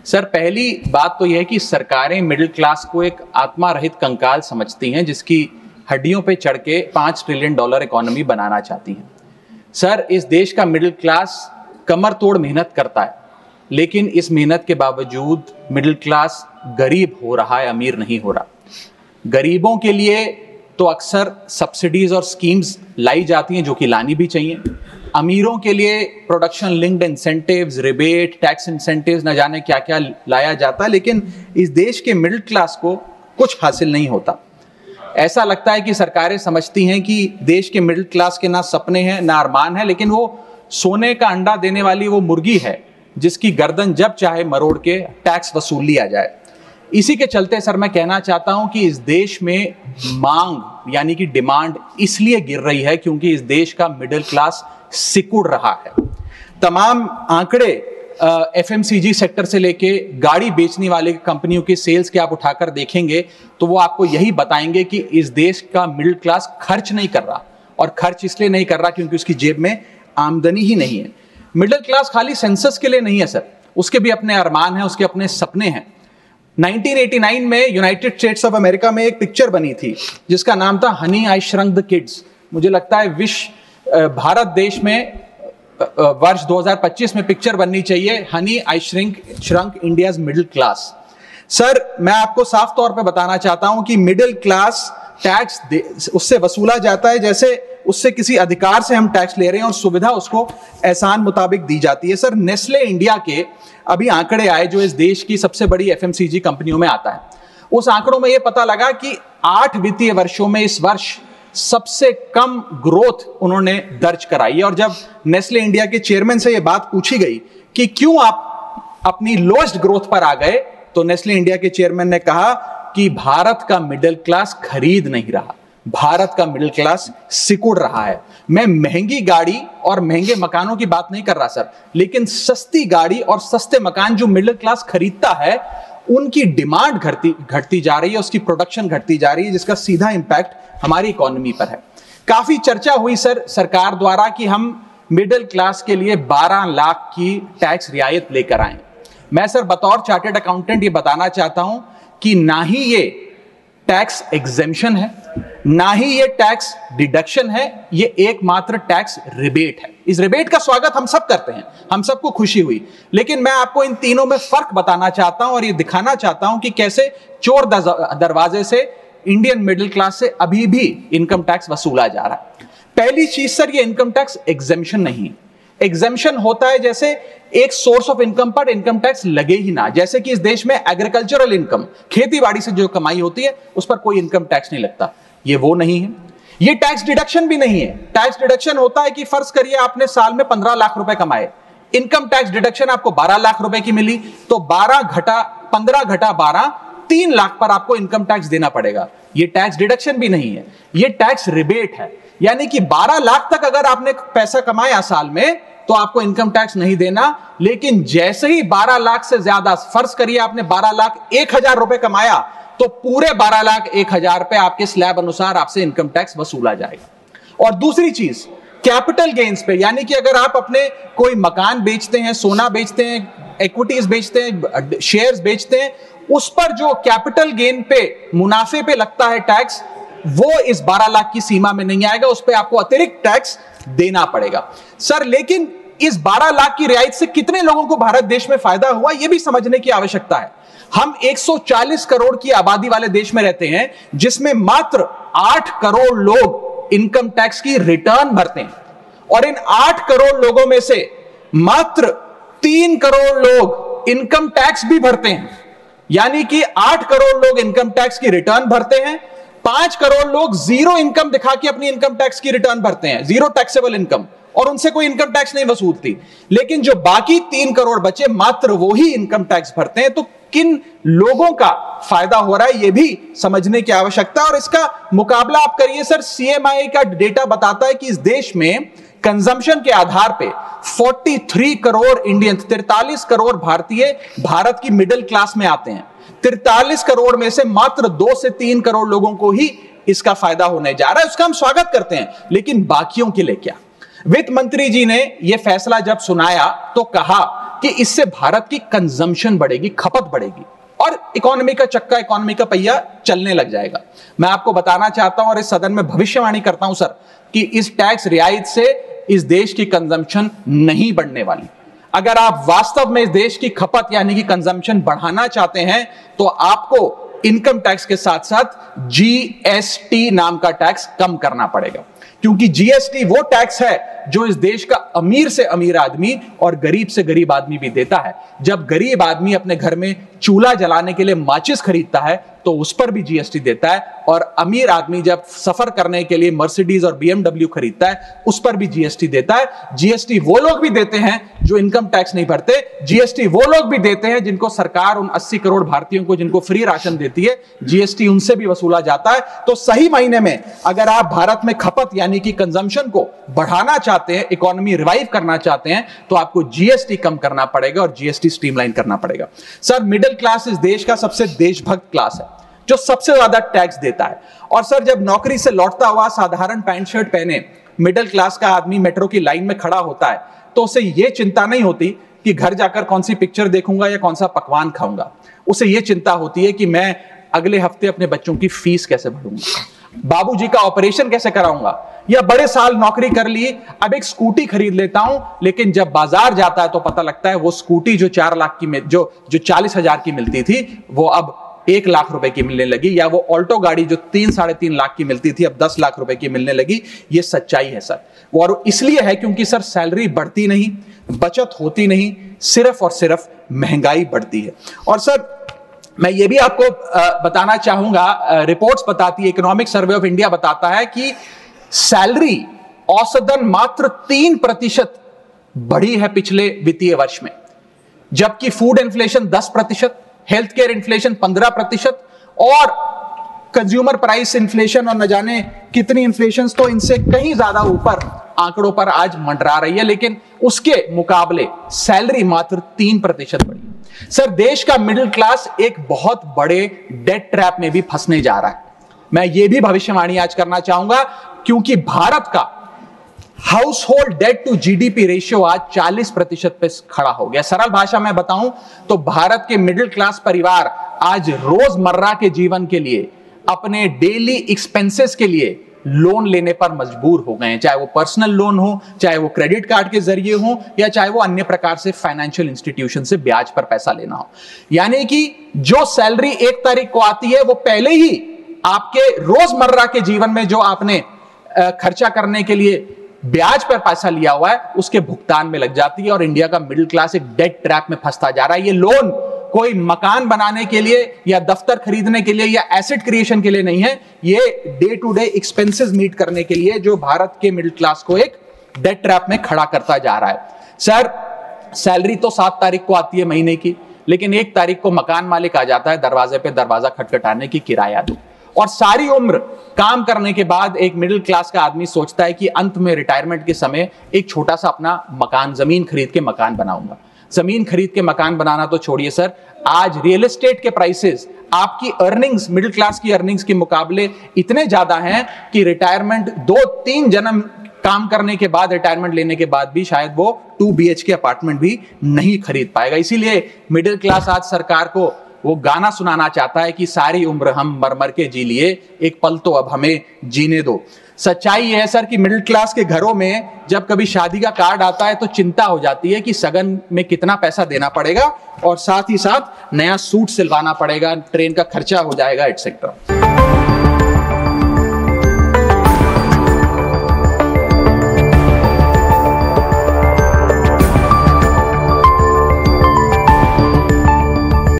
Sir, पहली बात तो यह है कि सरकारें मिडिल क्लास को एक आत्मा रहित कंकाल समझती हैं जिसकी हड्डियों पे चढ़ के $5 ट्रिलियन इकोनॉमी बनाना चाहती हैं। सर, इस देश का मिडिल क्लास कमर तोड़ मेहनत करता है, लेकिन इस मेहनत के बावजूद मिडिल क्लास गरीब हो रहा है, अमीर नहीं हो रहा। गरीबों के लिए तो अक्सर सब्सिडीज और स्कीम्स लाई जाती हैं जो कि लानी भी चाहिए। अमीरों के लिए production linked incentives, rebate, tax incentives, न जाने क्या क्या लाया जाता है, लेकिन इस देश के मिडिल क्लास को कुछ हासिल नहीं होता। ऐसा लगता है कि सरकारें समझती हैं कि देश के मिडिल क्लास के ना सपने हैं ना अरमान है, लेकिन वो सोने का अंडा देने वाली वो मुर्गी है जिसकी गर्दन जब चाहे मरोड़ के टैक्स वसूल लिया जाए। इसी के चलते सर मैं कहना चाहता हूं कि इस देश में मांग यानी कि डिमांड इसलिए गिर रही है क्योंकि इस देश का मिडिल क्लास सिकुड़ रहा है। तमाम आंकड़े एफएमसीजी सेक्टर से लेके गाड़ी बेचने वाले कंपनियों के सेल्स के आप उठाकर देखेंगे तो वो आपको यही बताएंगे कि इस देश का मिडिल क्लास खर्च नहीं कर रहा, और खर्च इसलिए नहीं कर रहा क्योंकि उसकी जेब में आमदनी ही नहीं है। मिडिल क्लास खाली सेंसस के लिए नहीं है सर, उसके भी अपने अरमान हैं, उसके अपने सपने हैं। 1989 में यूनाइटेड स्टेट्स ऑफ अमेरिका में एक पिक्चर बनी थी जिसका नाम था Honey I shrunk the kids. मुझे लगता है भारत देश में वर्ष 2025 में पिक्चर बननी चाहिए, honey I shrunk India's middle class. Sir, मैं आपको साफ तौर पे बताना चाहता हूं कि मिडिल क्लास टैक्स उससे वसूला जाता है जैसे उससे किसी अधिकार से हम टैक्स ले रहे हैं और सुविधा उसको एहसान मुताबिक दी जाती है। सर, नेस्ले इंडिया के अभी आंकड़े आए जो इस देश की सबसे बड़ी एफएमसीजी कंपनियों में आता है। उस आंकड़ों में यह पता लगा कि 8 वित्तीय वर्षों में इस वर्ष सबसे कम ग्रोथ उन्होंने दर्ज कराई। और जब नेस्ले इंडिया के चेयरमैन से यह बात पूछी गई कि क्यों आप अपनी लोएस्ट ग्रोथ पर आ गए, तो नेस्ले इंडिया के चेयरमैन ने कहा कि भारत का मिडिल क्लास खरीद नहीं रहा, भारत का मिडिल क्लास सिकुड़ रहा है। मैं महंगी गाड़ी और महंगे मकानों की बात नहीं कर रहा सर, लेकिन सस्ती गाड़ी और सस्ते मकान जो मिडिल क्लास खरीदता है उनकी डिमांड घटती जा रही है, उसकी प्रोडक्शन घटती जा रही है, जिसका सीधा इंपैक्ट हमारी इकोनॉमी पर है। काफी चर्चा हुई सर सरकार द्वारा कि हम मिडिल क्लास के लिए 12 लाख की टैक्स रियायत लेकर आए। मैं सर बतौर चार्टर्ड अकाउंटेंट ये बताना चाहता हूं कि ना ही ये टैक्स एग्जेम्पशन है, ना ही ये टैक्स डिडक्शन है, ये एकमात्र टैक्स रिबेट है। इस रिबेट का स्वागत हम सब करते हैं, हम सबको खुशी हुई, लेकिन मैं आपको इन तीनों में फर्क बताना चाहता हूं और ये दिखाना चाहता हूं कि कैसे चोर दरवाजे से इंडियन मिडिल क्लास से अभी भी इनकम टैक्स वसूला जा रहा है। पहली चीज सर, ये इनकम टैक्स एग्जेम्पशन नहीं है। एग्जेम्पशन होता है जैसे एक सोर्स ऑफ इनकम पर इनकम टैक्स लगे ही ना, जैसे कि इस देश में एग्रीकल्चरल इनकम, खेती बाड़ी से जो कमाई होती है उस पर कोई इनकम टैक्स नहीं लगता। ये वो नहीं है। ये टैक्स डिडक्शन भी नहीं है। टैक्स डिडक्शन होता है कि फर्ज करिए आपने साल में 15 लाख रुपए कमाए, इनकम टैक्स डिडक्शन आपको 12 लाख रुपए की मिली, तो 15 घटा 12 3 लाख पर आपको इनकम टैक्स देना पड़ेगा। ये टैक्स डिडक्शन भी नहीं है, ये टैक्स रिबेट है। यानी कि 12 लाख तक अगर आपने पैसा कमाया साल में तो आपको इनकम टैक्स नहीं देना, लेकिन जैसे ही 12 लाख से ज्यादा, फर्ज करिए आपने 12 लाख 1,000 रुपए कमाया, तो पूरे 12 लाख 1,000 पे आपके स्लैब अनुसार आपसे इनकम टैक्स वसूला जाएगा। और दूसरी चीज, कैपिटल गेन्स पे, यानी कि अगर आप अपने कोई मकान बेचते हैं, सोना बेचते हैं, इक्विटीज बेचते हैं, शेयर्स बेचते हैं, उस पर जो कैपिटल गेन पे, मुनाफे पे लगता है टैक्स, वो इस 12 लाख की सीमा में नहीं आएगा, उस पर आपको अतिरिक्त टैक्स देना पड़ेगा। सर, लेकिन इस 12 लाख की रियायत से कितने लोगों को भारत देश में फायदा हुआ, यह भी समझने की आवश्यकता है। हम 140 करोड़ की आबादी वाले देश में रहते हैं जिसमें मात्र 8 करोड़ लोग इनकम टैक्स की रिटर्न भरते हैं, और इन 8 करोड़ लोगों में से मात्र 3 करोड़ लोग इनकम टैक्स भी भरते हैं। यानी कि 8 करोड़ लोग इनकम टैक्स की रिटर्न भरते हैं, 5 करोड़ लोग जीरो इनकम दिखा के अपनी इनकम टैक्स की रिटर्न भरते हैं, जीरो टैक्सेबल इनकम, और उनसे कोई इनकम टैक्स नहीं वसूलती। लेकिन जो बाकी 3 करोड़ बचे, मात्र वो ही इनकम टैक्स भरते हैं। तो किन लोगों का फायदा हो रहा है, यह भी समझने की आवश्यकता है। और इसका मुकाबला आप करिए सर, सीएमआई का डेटा बताता है कि इस देश में कंजम्पशन के आधार पे 43 करोड़ इंडियन, 43 करोड़ भारतीय भारत की मिडिल क्लास में आते हैं। 43 करोड़ में से मात्र 2 से 3 करोड़ लोगों को ही इसका फायदा होने जा रहा है। उसका हम स्वागत करते हैं, लेकिन बाकियों के लिए क्या? वित्त मंत्री जी ने यह फैसला जब सुनाया तो कहा कि इससे भारत की कंजम्पशन बढ़ेगी, खपत बढ़ेगी और इकोनॉमी का चक्का, इकोनॉमी का पहिया चलने लग जाएगा। मैं आपको बताना चाहता हूं और इस सदन में भविष्यवाणी करता हूं सर कि इस टैक्स रियायत से इस देश की कंजम्पशन नहीं बढ़ने वाली। अगर आप वास्तव में इस देश की खपत यानी कि कंजम्पशन बढ़ाना चाहते हैं तो आपको इनकम टैक्स के साथ साथ जीएसटी नाम का टैक्स कम करना पड़ेगा, क्योंकि जीएसटी वो टैक्स है जो इस देश का अमीर से अमीर आदमी और गरीब से गरीब आदमी भी देता है। जब गरीब आदमी अपने घर में चूल्हा जलाने के लिए माचिस खरीदता है तो उस पर भी जीएसटी देता है, और अमीर आदमी जब सफर करने के लिए मर्सिडीज और बीएमडब्ल्यू खरीदता है उस पर भी जीएसटी देता है। जीएसटी वो लोग भी देते हैं जो इनकम टैक्स नहीं भरते, जीएसटी वो लोग भी देते हैं जिनको सरकार उन 80 करोड़ भारतीयों को जिनको फ्री राशन देती है, जीएसटी उनसे भी वसूला जाता है। तो सही मायने में अगर आप भारत में खपत यानी कि कंजम्पशन को बढ़ाना चाहते हैं, इकोनॉमी रिवाइव करना चाहते हैं, तो आपको जीएसटी कम करना पड़ेगा और जीएसटी स्ट्रीमलाइन करना पड़ेगा। सर, मिडिल क्लास इस देश का सबसे देशभक्त क्लास है जो सबसे ज्यादा टैक्स देता है। और सर, जब नौकरी से लौटता हुआ साधारण पैंट शर्ट पहने मिडिल क्लास का आदमी मेट्रो की लाइन में खड़ा होता है तो उसे यह चिंता नहीं होती कि घर जाकर कौन सी पिक्चर देखूंगा या कौन सा पकवान खाऊंगा। उसे यह चिंता होती है कि मैं अगले हफ्ते अपने बच्चों की फीस कैसे भरूंगा, बाबूजी का ऑपरेशन कैसे कराऊंगा, या बड़े साल नौकरी कर ली अब एक स्कूटी खरीद लेता हूं, लेकिन जब बाजार जाता है तो पता लगता है वो स्कूटी जो 4 लाख की जो 40,000 की मिलती थी वो अब 1 लाख रुपए की मिलने लगी, या वो ऑल्टो गाड़ी जो 3-3.5 लाख की मिलती थी अब 10 लाख रुपए की मिलने लगी। ये सच्चाई है सर, और इसलिए है क्योंकि सर सैलरी बढ़ती नहीं, बचत होती नहीं, सिर्फ और सिर्फ महंगाई बढ़ती है। और सर, मैं ये भी आपको बताना चाहूंगा, रिपोर्ट्स बताती है, इकोनॉमिक सर्वे ऑफ इंडिया बताता है कि सैलरी औसतन मात्र 3% बढ़ी है पिछले वित्तीय वर्ष में, जबकि food inflation 10%, health care inflation 15% और कंज्यूमर प्राइस इन्फ्लेशन और न जाने कितनी इन्फ्लेशन तो इनसे कहीं ज्यादा ऊपर आंकड़ों पर आज मंडरा रही है, लेकिन उसके मुकाबले सैलरी मात्र 3% बढ़ी। सर, देश का मिडिल क्लास एक बहुत बड़े डेट ट्रैप में भी फंसने जा रहा है। मैं ये भी भविष्यवाणी आज करना चाहूंगा, क्योंकि भारत का household debt to GDP ratio आज 40% पे खड़ा हो गया। सरल भाषा में बताऊं तो भारत के मिडिल क्लास परिवार आज रोजमर्रा के जीवन के लिए, अपने डेली एक्सपेंसेस के लिए लोन लेने पर मजबूर हो गए हैं, चाहे वो पर्सनल लोन हो, चाहे वो क्रेडिट कार्ड के जरिए हो, या चाहे वो अन्य प्रकार से फाइनेंशियल इंस्टीट्यूशन से ब्याज पर पैसा लेना हो। यानी कि जो सैलरी 1 तारीख को आती है वो पहले ही आपके रोजमर्रा के जीवन में जो आपने खर्चा करने के लिए ब्याज पर पैसा लिया हुआ है उसके भुगतान में लग जाती है, और इंडिया का मिडिल क्लास एक डेट ट्रैप में फंसता जा रहा है। ये लोन कोई मकान बनाने के लिए या दफ्तर खरीदने के लिए या एसेट क्रिएशन के लिए नहीं है, ये day to day expenses meet करने के लिए, जो भारत के मिडिल क्लास को एक डेट ट्रैप में खड़ा करता जा रहा है। सर, सैलरी तो 7 तारीख को आती है महीने की, लेकिन 1 तारीख को मकान मालिक आ जाता है दरवाजे पे दरवाजा खटखटाने की किराया दो, और सारी उम्र काम करने के बाद एक मिडिल क्लास का आदमी सोचता है कि अंत में रिटायरमेंट के समय एक छोटा सा अपना मकान, जमीन खरीद के मकान बनाऊंगा। जमीन खरीद के मकान बनाना तो छोड़िए सर, आज रियल एस्टेट के प्राइसेस आपकी अर्निंग्स, मिडिल क्लास की अर्निंग्स के मुकाबले इतने ज्यादा हैं कि रिटायरमेंट 2-3 जन्म काम करने के बाद, रिटायरमेंट लेने के बाद भी शायद वो 2 BHK अपार्टमेंट भी नहीं खरीद पाएगा। इसीलिए मिडिल क्लास आज सरकार को वो गाना सुनाना चाहता है कि सारी उम्र हम मर मर के जी लिए, एक पल तो अब हमें जीने दो। सच्चाई यह है सर कि मिडिल क्लास के घरों में जब कभी शादी का कार्ड आता है तो चिंता हो जाती है कि सगन में कितना पैसा देना पड़ेगा, और साथ ही साथ नया सूट सिलवाना पड़ेगा, ट्रेन का खर्चा हो जाएगा, एटसेट्रा।